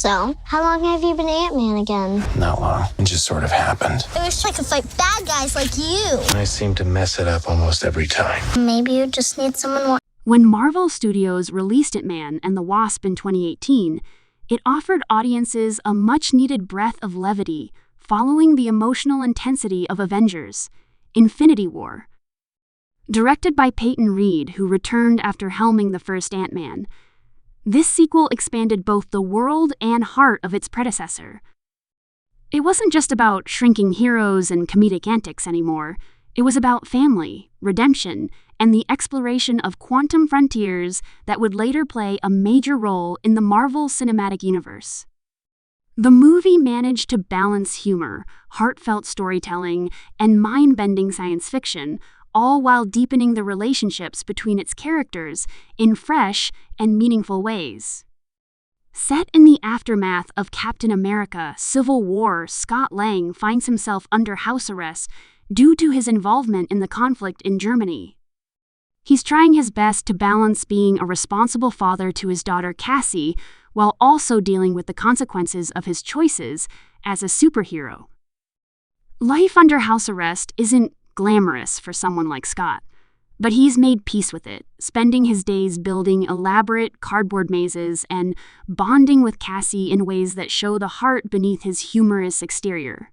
So, how long have you been Ant-Man again? Not long. It just sort of happened. I wish I could fight bad guys like you. I seem to mess it up almost every time. Maybe you just need someone more. When Marvel Studios released Ant-Man and the Wasp in 2018, it offered audiences a much-needed breath of levity following the emotional intensity of Avengers: Infinity War. Directed by Peyton Reed, who returned after helming the first Ant-Man, this sequel expanded both the world and heart of its predecessor. It wasn't just about shrinking heroes and comedic antics anymore. It was about family, redemption, and the exploration of quantum frontiers that would later play a major role in the Marvel Cinematic Universe. The movie managed to balance humor, heartfelt storytelling, and mind-bending science fiction, all while deepening the relationships between its characters in fresh and meaningful ways. Set in the aftermath of Captain America: Civil War, Scott Lang finds himself under house arrest due to his involvement in the conflict in Germany. He's trying his best to balance being a responsible father to his daughter Cassie while also dealing with the consequences of his choices as a superhero. Life under house arrest isn't glamorous for someone like Scott, but he's made peace with it, spending his days building elaborate cardboard mazes and bonding with Cassie in ways that show the heart beneath his humorous exterior.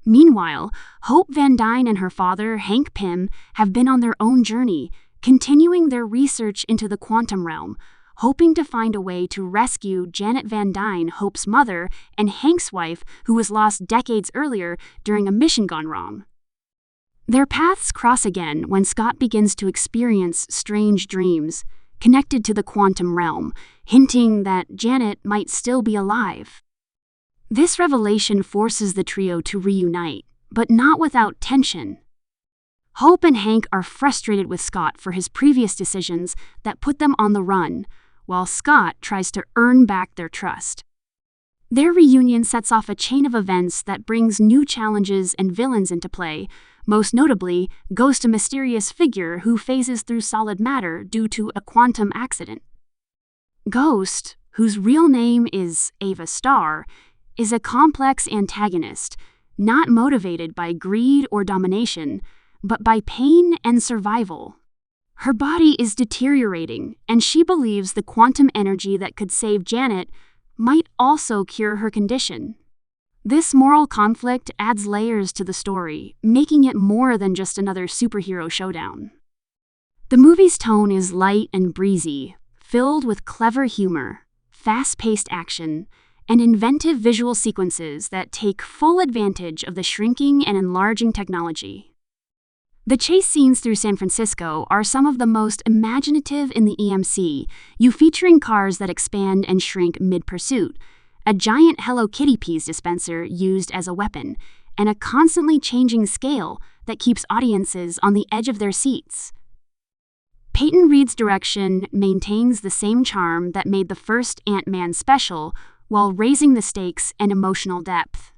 Meanwhile, Hope Van Dyne and her father, Hank Pym, have been on their own journey, continuing their research into the quantum realm, hoping to find a way to rescue Janet van Dyne, Hope's mother, and Hank's wife, who was lost decades earlier during a mission gone wrong. Their paths cross again when Scott begins to experience strange dreams connected to the quantum realm, hinting that Janet might still be alive. This revelation forces the trio to reunite, but not without tension. Hope and Hank are frustrated with Scott for his previous decisions that put them on the run, while Scott tries to earn back their trust. Their reunion sets off a chain of events that brings new challenges and villains into play. Most notably, Ghost, a mysterious figure who phases through solid matter due to a quantum accident. Ghost, whose real name is Ava Starr, is a complex antagonist, not motivated by greed or domination, but by pain and survival. Her body is deteriorating, and she believes the quantum energy that could save Janet might also cure her condition. This moral conflict adds layers to the story, making it more than just another superhero showdown. The movie's tone is light and breezy, filled with clever humor, fast-paced action, and inventive visual sequences that take full advantage of the shrinking and enlarging technology. The chase scenes through San Francisco are some of the most imaginative in the EMC, featuring cars that expand and shrink mid-pursuit, a giant Hello Kitty peas dispenser used as a weapon, and a constantly changing scale that keeps audiences on the edge of their seats. Peyton Reed's direction maintains the same charm that made the first Ant-Man special while raising the stakes and emotional depth.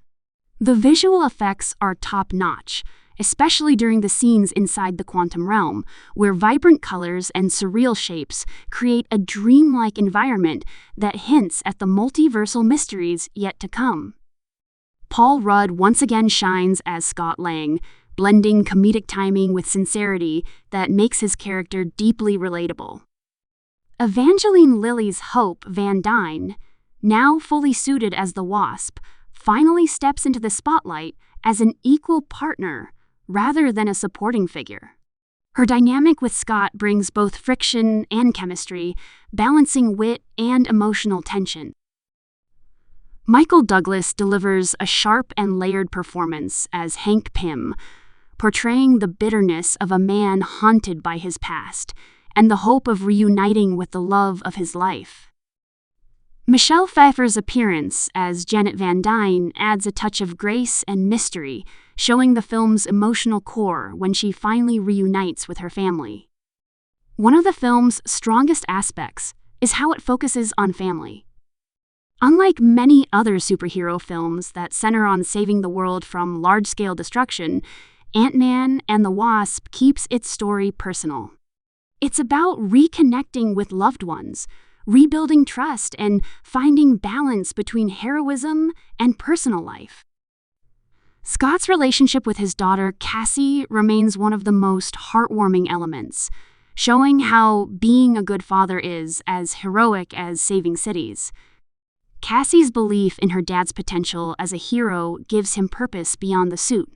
The visual effects are top-notch, especially during the scenes inside the quantum realm, where vibrant colors and surreal shapes create a dreamlike environment that hints at the multiversal mysteries yet to come. Paul Rudd once again shines as Scott Lang, blending comedic timing with sincerity that makes his character deeply relatable. Evangeline Lilly's Hope Van Dyne, now fully suited as the Wasp, finally steps into the spotlight as an equal partner rather than a supporting figure. Her dynamic with Scott brings both friction and chemistry, balancing wit and emotional tension. Michael Douglas delivers a sharp and layered performance as Hank Pym, portraying the bitterness of a man haunted by his past and the hope of reuniting with the love of his life. Michelle Pfeiffer's appearance as Janet van Dyne adds a touch of grace and mystery, showing the film's emotional core when she finally reunites with her family. One of the film's strongest aspects is how it focuses on family. Unlike many other superhero films that center on saving the world from large-scale destruction, Ant-Man and the Wasp keeps its story personal. It's about reconnecting with loved ones, rebuilding trust and finding balance between heroism and personal life. Scott's relationship with his daughter, Cassie, remains one of the most heartwarming elements, showing how being a good father is as heroic as saving cities. Cassie's belief in her dad's potential as a hero gives him purpose beyond the suit,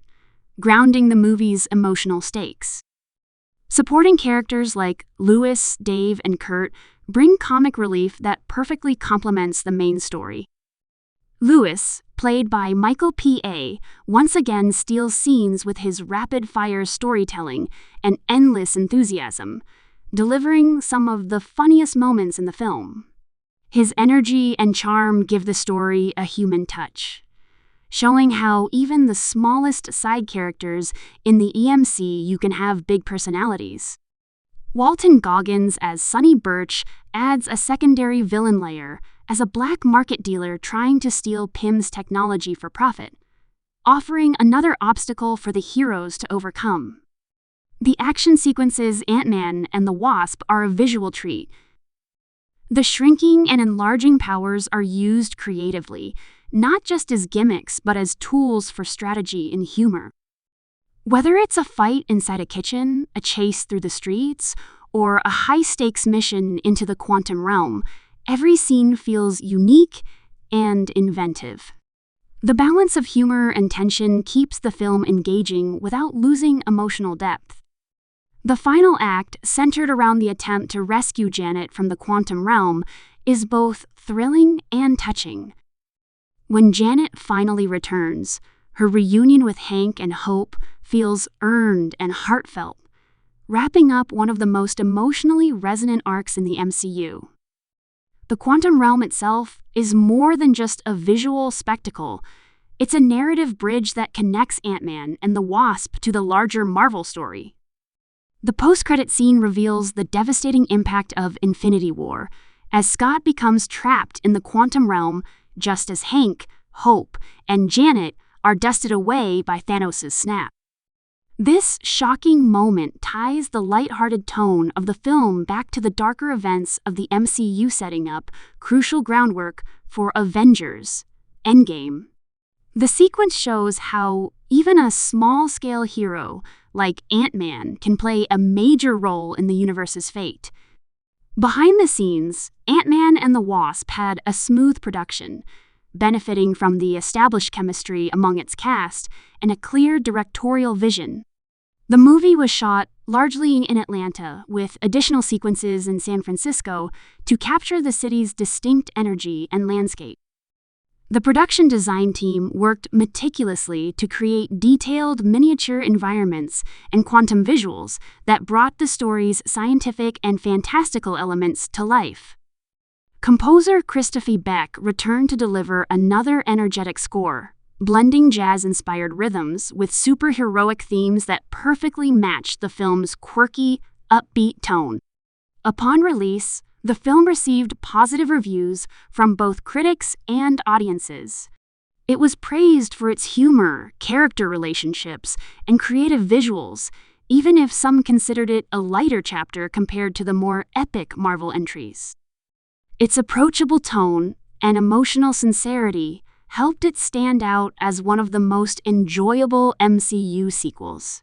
grounding the movie's emotional stakes. Supporting characters like Louis, Dave, and Kurt bring comic relief that perfectly complements the main story. Louis, played by Michael P.A., once again steals scenes with his rapid-fire storytelling and endless enthusiasm, delivering some of the funniest moments in the film. His energy and charm give the story a human touch, showing how even the smallest side characters in the EMC can have big personalities. Walton Goggins as Sonny Birch adds a secondary villain layer as a black market dealer trying to steal Pym's technology for profit, offering another obstacle for the heroes to overcome. The action sequences Ant-Man and the Wasp are a visual treat. The shrinking and enlarging powers are used creatively, not just as gimmicks but as tools for strategy and humor. Whether it's a fight inside a kitchen, a chase through the streets, or a high-stakes mission into the quantum realm, every scene feels unique and inventive. The balance of humor and tension keeps the film engaging without losing emotional depth. The final act, centered around the attempt to rescue Janet from the quantum realm, is both thrilling and touching. When Janet finally returns, her reunion with Hank and Hope feels earned and heartfelt, wrapping up one of the most emotionally resonant arcs in the MCU. The quantum realm itself is more than just a visual spectacle. It's a narrative bridge that connects Ant-Man and the Wasp to the larger Marvel story. The post-credit scene reveals the devastating impact of Infinity War, as Scott becomes trapped in the quantum realm just as Hank, Hope, and Janet are dusted away by Thanos' snap. This shocking moment ties the lighthearted tone of the film back to the darker events of the MCU, setting up crucial groundwork for Avengers: Endgame. The sequence shows how even a small-scale hero like Ant-Man can play a major role in the universe's fate. Behind the scenes, Ant-Man and the Wasp had a smooth production, benefiting from the established chemistry among its cast and a clear directorial vision. The movie was shot largely in Atlanta, with additional sequences in San Francisco to capture the city's distinct energy and landscape. The production design team worked meticulously to create detailed miniature environments and quantum visuals that brought the story's scientific and fantastical elements to life. Composer Christophe Beck returned to deliver another energetic score, blending jazz-inspired rhythms with superheroic themes that perfectly matched the film's quirky, upbeat tone. Upon release, the film received positive reviews from both critics and audiences. It was praised for its humor, character relationships, and creative visuals, even if some considered it a lighter chapter compared to the more epic Marvel entries. Its approachable tone and emotional sincerity helped it stand out as one of the most enjoyable MCU sequels.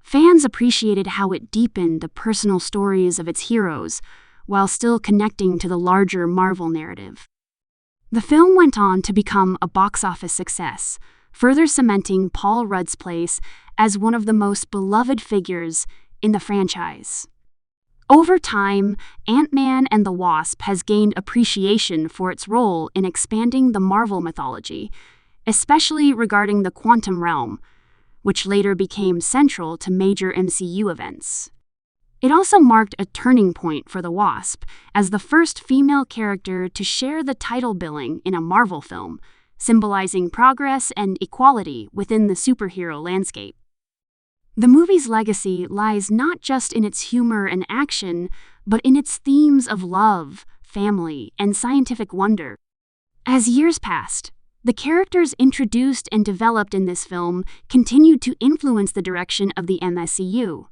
Fans appreciated how it deepened the personal stories of its heroes, while still connecting to the larger Marvel narrative. The film went on to become a box office success, further cementing Paul Rudd's place as one of the most beloved figures in the franchise. Over time, Ant-Man and the Wasp has gained appreciation for its role in expanding the Marvel mythology, especially regarding the quantum realm, which later became central to major MCU events. It also marked a turning point for the Wasp as the first female character to share the title billing in a Marvel film, symbolizing progress and equality within the superhero landscape. The movie's legacy lies not just in its humor and action, but in its themes of love, family, and scientific wonder. As years passed, the characters introduced and developed in this film continued to influence the direction of the MCU.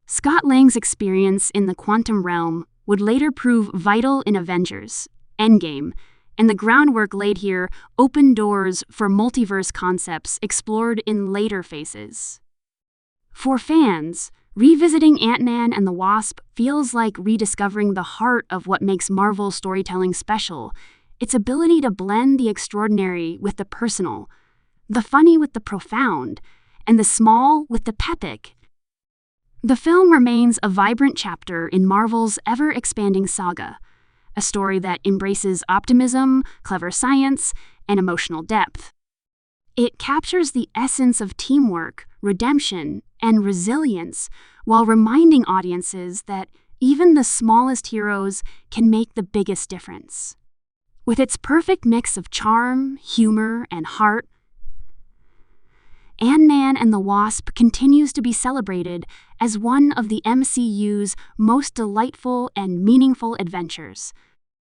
Scott Lang's experience in the quantum realm would later prove vital in Avengers: Endgame, and the groundwork laid here opened doors for multiverse concepts explored in later phases. For fans, revisiting Ant-Man and the Wasp feels like rediscovering the heart of what makes Marvel storytelling special: its ability to blend the extraordinary with the personal, the funny with the profound, and the small with the epic. The film remains a vibrant chapter in Marvel's ever-expanding saga, a story that embraces optimism, clever science, and emotional depth. It captures the essence of teamwork, redemption, and resilience while reminding audiences that even the smallest heroes can make the biggest difference. With its perfect mix of charm, humor, and heart, Ant-Man and the Wasp continues to be celebrated as one of the MCU's most delightful and meaningful adventures,